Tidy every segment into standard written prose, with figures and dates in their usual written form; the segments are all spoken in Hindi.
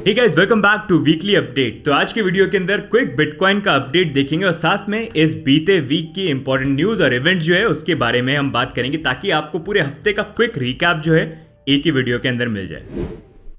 Hey guys, welcome back to weekly update. तो आज के वीडियो के अंदर क्विक बिटकॉइन का अपडेट देखेंगे और साथ में इस बीते वीक की इंपॉर्टेंट न्यूज और इवेंट जो है उसके बारे में हम बात करेंगे, ताकि आपको पूरे हफ्ते का क्विक रिकैप जो है एक ही वीडियो के अंदर मिल जाए।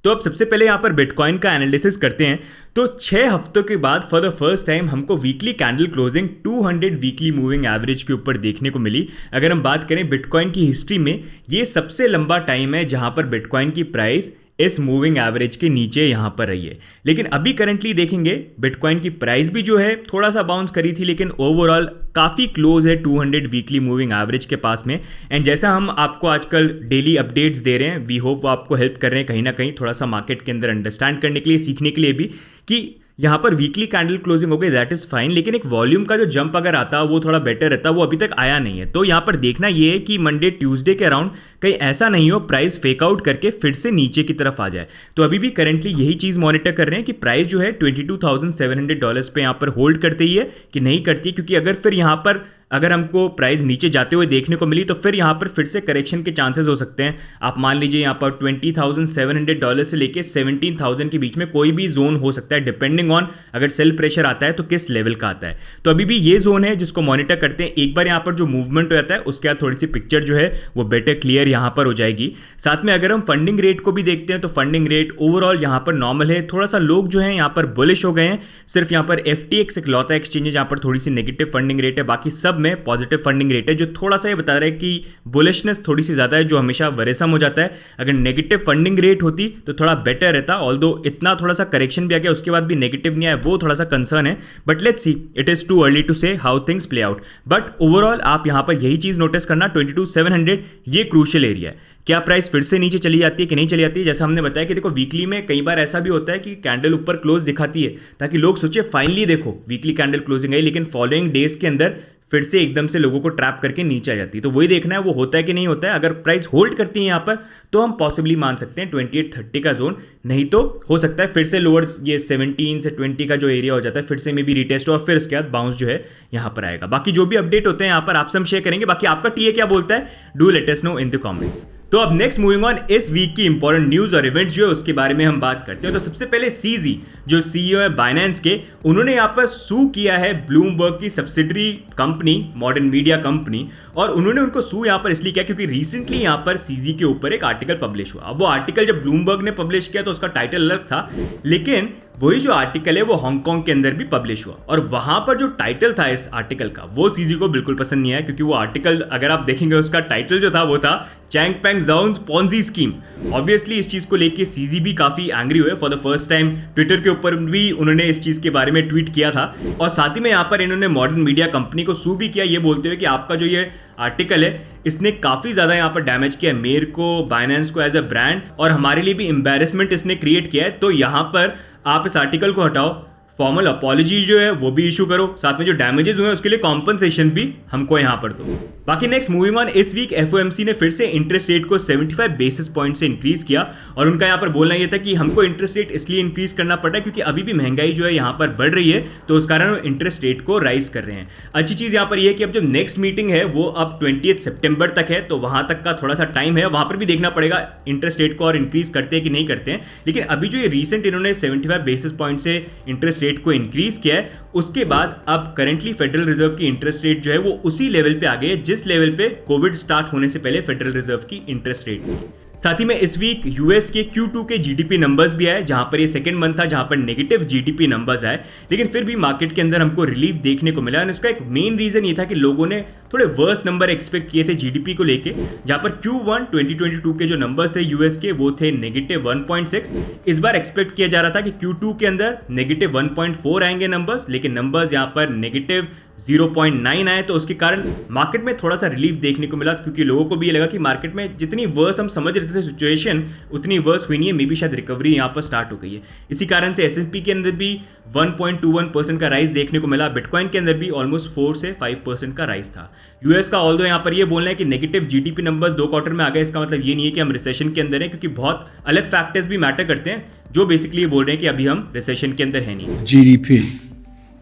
तो अब सबसे पहले यहाँ पर बिटकॉइन का एनालिसिस करते हैं। तो 6 हफ्तों के बाद फॉर द फर्स्ट टाइम हमको weekly candle closing 200 weekly moving average के ऊपर देखने को मिली। अगर हम बात करें बिटकॉइन की हिस्ट्री में, ये सबसे लंबा टाइम है जहां पर बिटकॉइन की प्राइस इस मूविंग एवरेज के नीचे यहां पर रही है। लेकिन अभी करंटली देखेंगे बिटकॉइन की प्राइस भी जो है थोड़ा सा बाउंस करी थी, लेकिन ओवरऑल काफ़ी क्लोज है 200 वीकली मूविंग एवरेज के पास में। एंड जैसा हम आपको आजकल डेली अपडेट्स दे रहे हैं, वी होप वो आपको हेल्प कर रहे हैं कहीं ना कहीं थोड़ा सा मार्केट के अंदर अंडरस्टैंड करने के लिए, सीखने के लिए भी कि यहाँ पर वीकली कैंडल क्लोजिंग हो गई, दैट इज फाइन। लेकिन एक वॉल्यूम का जो जंप अगर आता वो थोड़ा बेटर रहता, वो अभी तक आया नहीं है। तो यहाँ पर देखना ये है कि मंडे ट्यूसडे के अराउंड कहीं ऐसा नहीं हो प्राइस फेक आउट करके फिर से नीचे की तरफ आ जाए। तो अभी भी करंटली यही चीज़ मॉनिटर कर रहे हैं कि प्राइस जो है $22,700 पे यहाँ पर होल्ड करते ही है कि नहीं करती है, क्योंकि अगर फिर यहाँ पर अगर हमको प्राइस नीचे जाते हुए देखने को मिली तो फिर यहाँ पर फिर से करेक्शन के चांसेस हो सकते हैं। आप मान लीजिए यहाँ पर $20,700 से लेके 17,000 के बीच में कोई भी जोन हो सकता है, डिपेंडिंग ऑन अगर सेल प्रेशर आता है तो किस लेवल का आता है। तो अभी भी ये जोन है जिसको मॉनिटर करते हैं। एक बार यहाँ पर जो मूवमेंट हो जाता है उसके बाद थोड़ी सी पिक्चर जो है वो बेटर क्लियर यहाँ पर हो जाएगी। साथ में अगर हम फंडिंग रेट को भी देखते हैं तो फंडिंग रेट ओवरऑल यहाँ पर नॉर्मल है। थोड़ा सा लोग जो है यहाँ पर बुलिश हो गए हैं, सिर्फ यहाँ पर FTX इकलौता एक्सचेंज है जहाँ पर थोड़ी सी नेगेटिव फंडिंग रेट है, बाकी सब में पॉजिटिव फंडिंग रेट है, जो थोड़ा सा ये बता रहा है कि बुलिशनेस थोड़ी सी ज्यादा है, जो हमेशा वरेसम हो जाता है। अगर नेगेटिव फंडिंग रेट होती तो थोड़ा बेटर रहता, ऑल्दो इतना थोड़ा सा करेक्शन भी आ गया उसके बाद भी नेगेटिव नहीं आया, वो थोड़ा सा कंसर्न है। But let's see, it is too early to say how things play out. But overall आप यहां पर यही चीज नोटिस करना, 22,700 ये क्रूशियल एरिया है। क्या प्राइस फिर से नीचे चली जाती है कि नहीं चली जाती है? जैसा हमने बताया कि देखो वीकली में कई बार ऐसा भी होता है कि कैंडल ऊपर क्लोज दिखाती है ताकि लोग सोचे फाइनली देखो वीकली कैंडल क्लोजिंग आई, लेकिन फॉलोइंग डेज के अंदर फिर से एकदम से लोगों को ट्रैप करके नीचे आ जाती है। तो वही देखना है वो होता है कि नहीं होता है। अगर प्राइस होल्ड करती है यहाँ पर तो हम पॉसिबली मान सकते हैं 2830 का जोन, नहीं तो हो सकता है फिर से लोअर ये 17 से 20 का जो एरिया हो जाता है फिर से मे बी रिटेस्ट और फिर उसके बाद बाउंस जो है यहाँ पर आएगा। बाकी जो भी अपडेट होते हैं यहाँ पर आपसे हम शेयर करेंगे। बाकी आपका टीए क्या बोलता है, do let us know in the comments. तो अब नेक्स्ट मूविंग ऑन, इस वीक की इंपॉर्टेंट न्यूज और इवेंट्स जो है उसके बारे में हम बात करते हैं। तो सबसे पहले सीजी जो सीईओ है बाइनेंस के, उन्होंने यहाँ पर सू किया है ब्लूमबर्ग की subsidiary company modern media company, और उन्होंने उनको सू यहाँ पर इसलिए किया क्योंकि रिसेंटली यहाँ पर सीजी के ऊपर एक आर्टिकल पब्लिश हुआ। अब वो आर्टिकल जब ब्लूमबर्ग ने पब्लिश किया तो उसका टाइटल अलग था, लेकिन वही जो आर्टिकल है वो हांगकांग के अंदर भी पब्लिश हुआ, और वहां पर जो टाइटल था इस आर्टिकल का वो सीजी को बिल्कुल पसंद नहीं आया, क्योंकि वो आर्टिकल अगर आप देखेंगे उसका टाइटल जो था वो था चैंगपेंग ज़ाओ's पॉन्जी स्कीम। ऑब्वियसली इस चीज को लेके सीजी भी काफी एंग्री हुए। For the first time Twitter के ऊपर भी उन्होंने इस चीज के बारे में ट्वीट किया था, और साथ ही में यहाँ पर इन्होंने मॉडर्न मीडिया कंपनी को सू भी किया, ये बोलते हुए कि आपका जो ये आर्टिकल है इसने काफी ज्यादा यहाँ पर डैमेज किया है मेरे को, बाइनेंस को एज अ ब्रांड, और हमारे लिए भी एम्बेरसमेंट इसने क्रिएट किया है। तो यहाँ पर आप इस आर्टिकल को हटाओ, फॉर्मल अपॉलॉजी जो है वो भी इशू करो, साथ में जो डैमेजेस हुए उसके लिए कॉम्पनसेशन भी हमको यहां पर दो। बाकी नेक्स्ट मूविंग ऑन, इस वीक एफओएमसी ने फिर से इंटरेस्ट रेट को 75 बेसिस पॉइंट से इंक्रीज किया, और उनका यहां पर बोलना यह था कि हमको इंटरेस्ट रेट इसलिए इंक्रीज करना पड़ा है क्योंकि अभी भी महंगाई जो है यहां पर बढ़ रही है, तो उस कारण वो इंटरेस्ट रेट को राइज कर रहे हैं। अच्छी चीज यहां पर यह है कि अब जो नेक्स्ट मीटिंग है वो अब 20 सितंबर तक है, तो वहां तक का थोड़ा सा टाइम है, वहां पर भी देखना पड़ेगा इंटरेस्ट रेट को और इंक्रीज करते हैं कि नहीं करते हैं। लेकिन अभी जो ये रिसेंट इन्होंने 75 बेसिस पॉइंट से इंटरेस्ट रेट को इंक्रीज किया है, उसके बाद अब करंटली फेडरल रिजर्व की इंटरेस्ट रेट जो है वो उसी लेवल पे आ गई है जिस लेवल पे कोविड स्टार्ट होने से पहले फेडरल रिजर्व की इंटरेस्ट रेट थी। साथ ही में इस वीक यूएस के Q2 के जीडीपी नंबर्स भी आए, जहां पर ये सेकंड मंथ था जहां पर नेगेटिव जीडीपी नंबर्स आए, लेकिन फिर भी मार्केट के अंदर हमको रिलीफ देखने को मिला। और इसका एक मेन रीजन ये था कि लोगों ने थोड़े वर्स नंबर एक्सपेक्ट किए थे जीडीपी को लेके, जहां पर Q1 2022 के जो नंबर्स थे यूएस के वो थे -1.6। इस बार एक्सपेक्ट किया जा रहा था कि Q2 के अंदर -1.4 आएंगे नंबर्स, लेकिन नंबर्स यहां पर -0.9 आए, तो उसके कारण मार्केट में थोड़ा सा रिलीफ देखने को मिला, क्योंकि लोगों को भी ये लगा कि मार्केट में जितनी वर्स हम समझ रहे थे सिचुएशन उतनी वर्स हुई नहीं है, मे बी शायद रिकवरी यहाँ पर स्टार्ट हो गई है। इसी कारण से S&P के अंदर भी 1.21% का राइज देखने को मिला, बिटकॉइन के अंदर भी ऑलमोस्ट 4 से 5% का राइज था। यूएस का ऑल्दो यहाँ पर ये बोलना है कि नेगेटिव जीडीपी नंबर्स 2 क्वार्टर में आ गए, इसका मतलब ये नहीं है कि हम रिसेशन के अंदर हैं, क्योंकि बहुत अलग फैक्टर्स भी मैटर करते हैं जो बेसिकली ये बोल रहे हैं कि अभी हम रिसेशन के अंदर है नहीं। GDP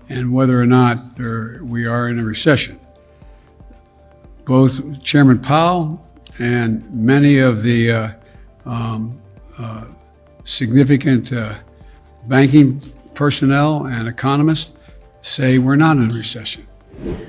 and whether or not we are in a recession. Both Chairman Powell and many of the significant banking personnel and economists say we're not in a recession.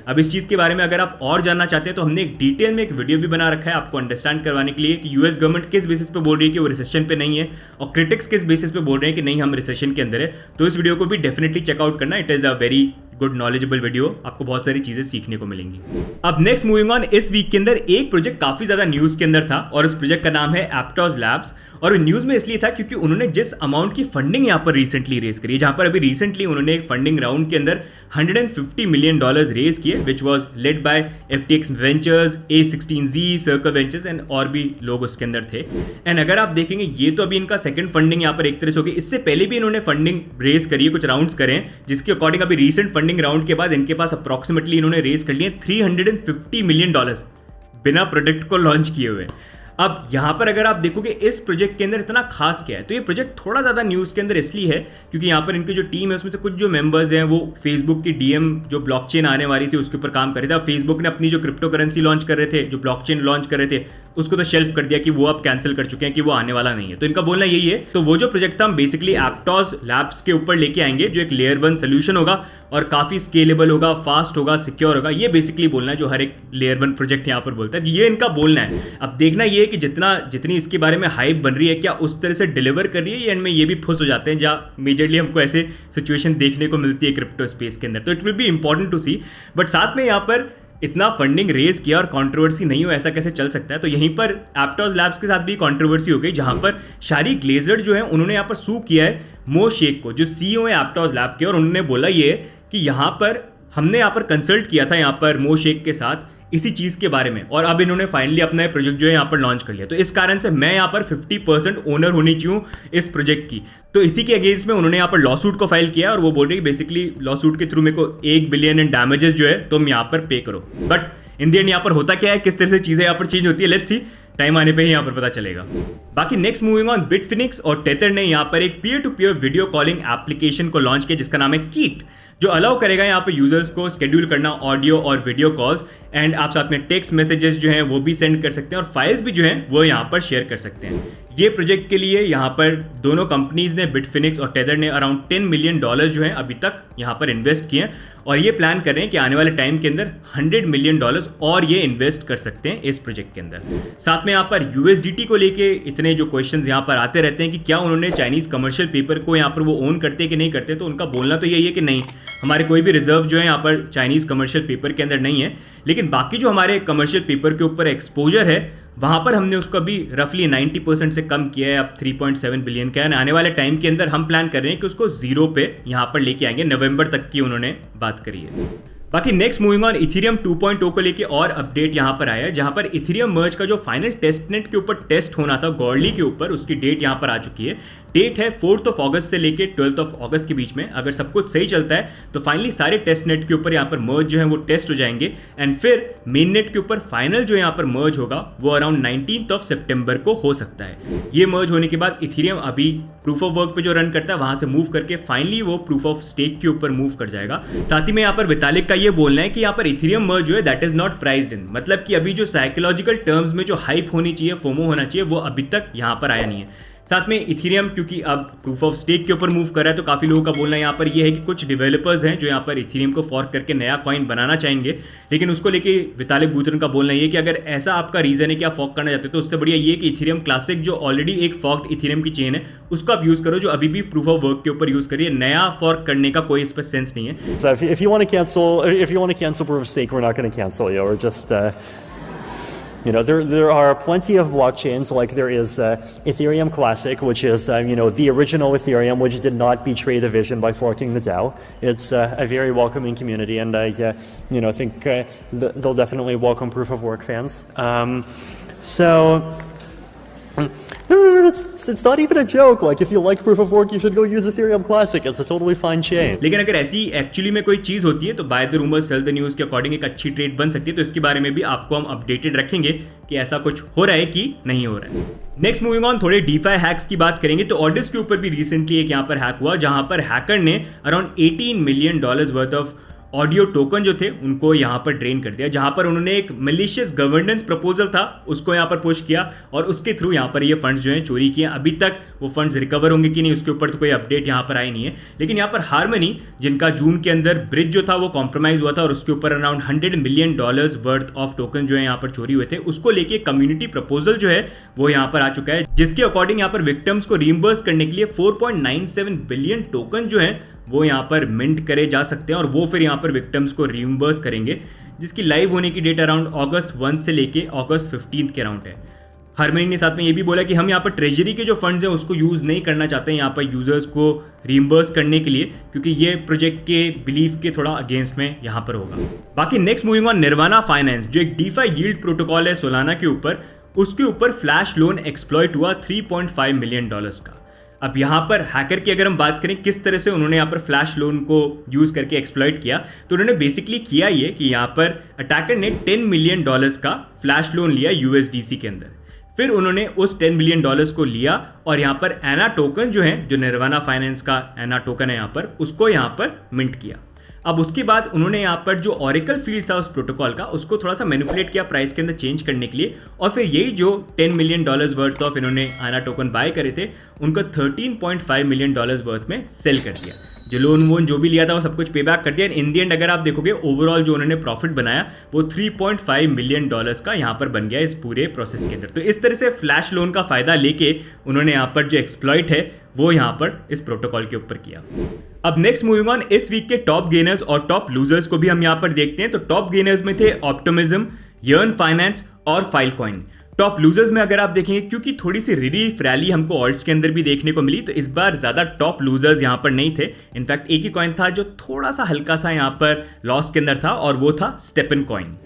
अब इस चीज़ के बारे में अगर आप और जानना चाहते हैं तो हमने एक डिटेल में एक वीडियो भी बना रखा है आपको अंडरस्टैंड करवाने के लिए कि यूएस गवर्नमेंट किस बेसिस पे बोल रही है कि वो रिसेशन पे नहीं है और क्रिटिक्स किस बेसिस पे बोल रहे हैं कि नहीं हम रिसेशन के अंदर है। तो इस वीडियो को भी डेफिनेटली चेकआउट करना, it is a very good knowledgeable video, आपको बहुत सारी चीजें सीखने को मिलेंगी। अब नेक्स्ट मूविंग ऑन, इस वीक के अंदर एक प्रोजेक्ट काफी ज्यादा न्यूज के अंदर था और उस प्रोजेक्ट का नाम है एप्टॉस लैब्स। और न्यूज में इसलिए था क्योंकि उन्होंने जिस अमाउंट की फंडिंग यहाँ पर रिसेंटली रेज करी है, जहां पर अभी रिसेंटली उन्होंने एक फंडिंग राउंड के अंदर $150 मिलियन रेज किए, which was led by FTX ventures, A16Z, circle ventures and और भी लोग उसके अंदर थे। एंड अगर आप देखेंगे ये तो अभी इनका सेकंड फंडिंग यहाँ पर एक तरह से होगी। इससे पहले भी इन्होंने फंडिंग रेज करी है, कुछ राउंड्स करे हैं, जिसके अकॉर्डिंग अभी रिसेंट फंडिंग राउंड के बाद इनके पास अप्रॉक्सिमेटली इन्होंने रेज कर लिए $350 मिलियन बिना प्रोडक्ट को लॉन्च किए हुए। अब यहां पर अगर आप देखोगे इस प्रोजेक्ट के अंदर इतना खास क्या है, तो ये प्रोजेक्ट थोड़ा ज़्यादा न्यूज़ के अंदर इसलिए है क्योंकि यहाँ पर इनकी जो टीम है उसमें से कुछ जो मेंबर्स हैं वो फेसबुक की DM जो ब्लॉकचेन आने वाली थी उसके ऊपर काम कर रहे थे। अब फेसबुक ने अपनी जो क्रिप्टो करेंसी लॉन्च कर रहे थे, जो ब्लॉकचेन लॉन्च कर रहे थे, उसको तो शेल्फ कर दिया कि वो अब कैंसिल कर चुके हैं कि वो आने वाला नहीं है। तो इनका बोलना यही है। तो वो जो प्रोजेक्ट था हम बेसिकली एप्टॉस लैब्स के ऊपर लेके आएंगे, जो एक लेयर 1 सोल्यूशन होगा और काफ़ी स्केलेबल होगा, फास्ट होगा, सिक्योर होगा। ये बेसिकली बोलना है जो हर एक लेयर 1 प्रोजेक्ट यहाँ पर बोलता है, ये इनका बोलना है। अब देखना ये है कि जितनी इसके बारे में हाइप बन रही है, क्या उस तरह से डिलीवर कर रही है या इनमें ये भी फंस हो जाते हैं, जहाँ मेजरली हमको ऐसे सिचुएशन देखने को मिलती है क्रिप्टो स्पेस के अंदर। तो it will be important to see, but साथ में यहाँ पर इतना फंडिंग रेज किया और कंट्रोवर्सी नहीं हो, ऐसा कैसे चल सकता है। तो यहीं पर एप्टॉस लैब्स के साथ भी कंट्रोवर्सी हो गई, जहां पर शारी ग्लेजर जो है उन्होंने यहाँ पर सू किया है मो शेख को, जो CEO है एप्टॉस लैब के, और उन्होंने बोला ये कि यहाँ पर हमने यहाँ पर कंसल्ट किया था यहाँ पर मो शेख के साथ इसी चीज़ के बारे में, और अब इन्होंने फाइनली अपना प्रोजेक्ट जो है यहाँ पर लॉन्च कर लिया। तो इस कारण से मैं यहाँ पर 50% ओनर होनी चाहिए इस प्रोजेक्ट की। तो इसी के अगेंस्ट में उन्होंने यहाँ पर लॉसूट को फाइल किया और वो बोल रही है बेसिकली लॉसूट के थ्रू मेरे को $1 बिलियन इन डैमेजेस जो है तुम यहाँ पर पे करो। बट इन द एंड यहाँ पर होता क्या है, किस तरह से चीज़ें यहाँ पर चेंज होती है, लेट्स सी, टाइम आने पे ही यहाँ पर पता चलेगा। बाकी नेक्स्ट मूविंग ऑन, बिटफिनिक्स और टेथर ने यहाँ पर एक peer to peer video calling application को लॉन्च किया जिसका नाम है कीट, जो अलाउ करेगा यहाँ पे यूजर्स को शेड्यूल करना ऑडियो और वीडियो कॉल्स, एंड आप साथ में टेक्स्ट मैसेजेस जो हैं वो भी सेंड कर सकते हैं और फाइल्स भी जो हैं वो यहाँ पर शेयर कर सकते हैं। ये प्रोजेक्ट के लिए यहाँ पर दोनों कंपनीज ने, बिटफिनिक्स और टेथर ने, अराउंड $10 मिलियन जो हैं अभी तक यहाँ पर इन्वेस्ट किए हैं और ये प्लान कर रहे हैं कि आने वाले टाइम के अंदर $100 मिलियन और ये इन्वेस्ट कर सकते हैं इस प्रोजेक्ट के अंदर। साथ में यहाँ पर USDT को लेके इतने जो क्वेश्चंस यहाँ पर आते रहते हैं कि क्या उन्होंने चाइनीज कमर्शियल पेपर को यहाँ पर वो ओन करते हैं कि नहीं करते, तो उनका बोलना तो यही है कि नहीं, हमारे कोई भी रिजर्व जो है यहाँ पर चाइनीज कमर्शियल पेपर के अंदर नहीं है, लेकिन बाकी जो हमारे कमर्शियल पेपर के ऊपर एक्सपोजर है वहाँ पर हमने उसको अभी रफली 90% से कम किया है, अब 3.7 बिलियन का है। आने वाले टाइम के अंदर हम प्लान कर रहे हैं कि उसको 0 पे यहाँ पर लेके आएंगे, नवंबर तक की उन्होंने बात करी है। बाकी नेक्स्ट मूविंग ऑन, इथेरियम 2.0 को लेके और अपडेट यहाँ पर आया है, जहाँ पर इथेरियम मर्ज का जो फाइनल टेस्टनेट के ऊपर टेस्ट होना था गॉर्ली के ऊपर, उसकी डेट यहाँ पर आ चुकी है। डेट है 4th ऑफ अगस्त से लेके 12th ऑफ अगस्त के बीच में। अगर सब कुछ सही चलता है तो फाइनली सारे टेस्ट नेट के ऊपर यहाँ पर मर्ज जो है वो टेस्ट हो जाएंगे एंड फिर मेन नेट के ऊपर फाइनल जो यहाँ पर मर्ज होगा वो अराउंड 19th ऑफ सितंबर को हो सकता है। ये मर्ज होने के बाद इथेरियम अभी प्रूफ ऑफ वर्क पे जो रन करता है वहां से मूव करके फाइनली वो प्रूफ ऑफ स्टेक के ऊपर मूव कर जाएगा। साथ ही में यहाँ पर वितालिक का ये बोलना है कि यहाँ पर इथेरियम मर्ज जो है दैट इज नॉट प्राइस्ड इन, मतलब कि अभी जो साइकोलॉजिकल टर्म्स में जो हाइप होनी चाहिए, फोमो होना चाहिए, वो अभी तक यहाँ पर आया नहीं है। साथ में इथेरियम क्योंकि अब प्रूफ ऑफ स्टेक के ऊपर मूव कर रहा है तो काफ़ी लोगों का बोलना यहाँ पर ये है कि कुछ डेवलपर्स हैं जो यहाँ पर इथेरियम को फॉर्क करके नया कॉइन बनाना चाहेंगे, लेकिन उसको लेके वितालिक बुterin का बोलना ये कि अगर ऐसा आपका रीज़न है कि आप फॉर्क करना चाहते हो तो उससे बढ़िया ये कि इथेरियम क्लासिक जो ऑलरेडी एक फॉर्क्ड इथेरियम की चेन है उसको आप यूज़ करो, जो अभी भी प्रूफ ऑफ वर्क के ऊपर यूज़ करिए। नया फॉर्क करने का कोई इस पर सेंस नहीं है। So if you want to cancel proof of stake, we're not going to cancel you. Or just there are plenty of blockchains, like there is Ethereum Classic, which is the original Ethereum, which did not betray the vision by forking the DAO. It's a very welcoming community, and I think they'll definitely welcome proof of work fans. It's not even a joke. Like, if you like proof of work, you should go use Ethereum Classic. It's a totally fine chain. लेकिन अगर ऐसी एक्चुअली में कोई चीज होती है तो by the rumour cell the news के अकॉर्डिंग एक अच्छी ट्रेड बन सकती है, तो इसके बारे में भी आपको हम अपडेटेड रखेंगे कि ऐसा कुछ हो रहा है कि नहीं हो रहा है। नेक्स्ट मूविंग ऑन, थोड़े डीफाई हैक्स की बात करेंगे। तो ऑर्डिस के ऊपर भी रिसेंटली एक यहाँ पर हैक हुआ, जहां पर हैकर ने around $18 million worth of audio token जो थे उनको यहाँ पर ड्रेन कर दिया, जहाँ पर उन्होंने एक मलिशियस गवर्नेंस प्रपोजल था उसको यहाँ पर पुश किया और उसके थ्रू यहाँ पर ये फंड्स जो हैं चोरी किए। अभी तक वो फंड्स रिकवर होंगे कि नहीं उसके ऊपर तो कोई अपडेट यहाँ पर आई नहीं है, लेकिन यहाँ पर हार्मनी जिनका जून के अंदर ब्रिज जो था वो कॉम्प्रोमाइज हुआ था और उसके ऊपर around $100 million worth of token जो है यहाँ पर चोरी हुए थे, उसको लेके कम्युनिटी प्रपोजल जो है वो यहाँ पर आ चुका है, जिसके अकॉर्डिंग यहाँ पर विक्टिम्स को रीइंबर्स करने के लिए 4.97 बिलियन टोकन जो है वो यहाँ पर मिंट करे जा सकते हैं और वो फिर यहाँ पर विक्टिम्स को रीइंबर्स करेंगे, जिसकी लाइव होने की डेट अराउंड अगस्त 1 से लेके अगस्त 15 के अराउंड है। हार्मनी ने साथ में ये भी बोला कि हम यहाँ पर ट्रेजरी के जो फंड्स हैं उसको यूज़ नहीं करना चाहते हैं यहाँ पर यूजर्स को रीइंबर्स करने के लिए, क्योंकि ये प्रोजेक्ट के बिलीफ के थोड़ा अगेंस्ट में यहाँ पर होगा। बाकी next moving on, nirvana finance जो एक डीफाई यील्ड प्रोटोकॉल है सोलाना के ऊपर, उसके ऊपर फ्लैश लोन एक्सप्लॉइट हुआ $3.5 मिलियन का। अब यहाँ पर हैकर की अगर हम बात करें किस तरह से उन्होंने यहाँ पर फ्लैश लोन को यूज़ करके एक्सप्लॉइट किया, तो उन्होंने बेसिकली किया ये कि यहाँ पर अटैकर ने $10 मिलियन का फ्लैश लोन लिया USDC के अंदर। फिर उन्होंने उस $10 मिलियन को लिया और यहाँ पर एना टोकन जो है, जो निर्वाणा फाइनेंस का एना टोकन है यहाँ पर, उसको यहाँ पर मिंट किया। अब उसके बाद उन्होंने यहाँ पर जो ऑरेकल फील्ड था उस प्रोटोकॉल का उसको थोड़ा सा मैनिपुलेट किया प्राइस के अंदर चेंज करने के लिए, और फिर यही जो $10 मिलियन वर्थ ऑफ इन्होंने आना टोकन बाय करे थे उनको $13.5 मिलियन वर्थ में सेल कर दिया। जो लोन वोन जो भी लिया था वो सब कुछ पे बैक कर दिया। इन दी एंड अगर आप देखोगे ओवरऑल जो उन्होंने प्रॉफिट बनाया वो $3.5 मिलियन का यहाँ पर बन गया इस पूरे प्रोसेस के अंदर। तो इस तरह से फ्लैश लोन का फायदा लेके उन्होंने यहाँ पर जो एक्सप्लॉइट है वो यहाँ पर इस प्रोटोकॉल के ऊपर किया। अब नेक्स्ट मूविंग ऑन, इस वीक के टॉप गेनर्स और टॉप लूजर्स को भी हम यहाँ पर देखते हैं। तो टॉप गेनर्स में थे ऑप्टिमिज्म, यर्न फाइनेंस और फाइलकॉइन। टॉप लूजर्स में अगर आप देखेंगे, क्योंकि थोड़ी सी रिलीफ रैली हमको ऑल्ट्स के अंदर भी देखने को मिली, तो इस बार ज्यादा टॉप लूजर्स यहाँ पर नहीं थे। इनफैक्ट एक ही कॉइन था जो थोड़ा सा हल्का सा यहाँ पर लॉस के अंदर था और वो था स्टेपन कॉइन।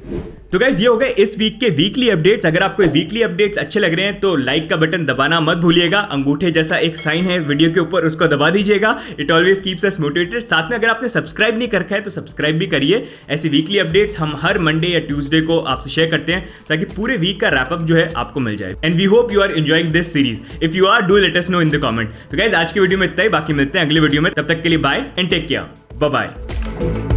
तो गाइस ये हो गए इस वीक के वीकली अपडेट्स। अगर आपको वीकली अपडेट्स अच्छे लग रहे हैं तो लाइक का बटन दबाना मत भूलिएगा, अंगूठे जैसा एक साइन है वीडियो के ऊपर उसको दबा दीजिएगा, it always keeps us motivated. साथ में अगर आपने सब्सक्राइब नहीं कर रखा है तो सब्सक्राइब भी करिए। ऐसी वीकली अपडेट्स हम हर मंडे या ट्यूसडे को आपसे शेयर करते हैं ताकि पूरे वीक का रैपअप जो है आपको मिल जाए। And we hope you are enjoying this series. If you are, do let us know in the comment. तो गाइस आज की वीडियो में इतना ही, बाकी मिलते हैं अगले वीडियो में, तब तक के लिए bye and take care, bye bye.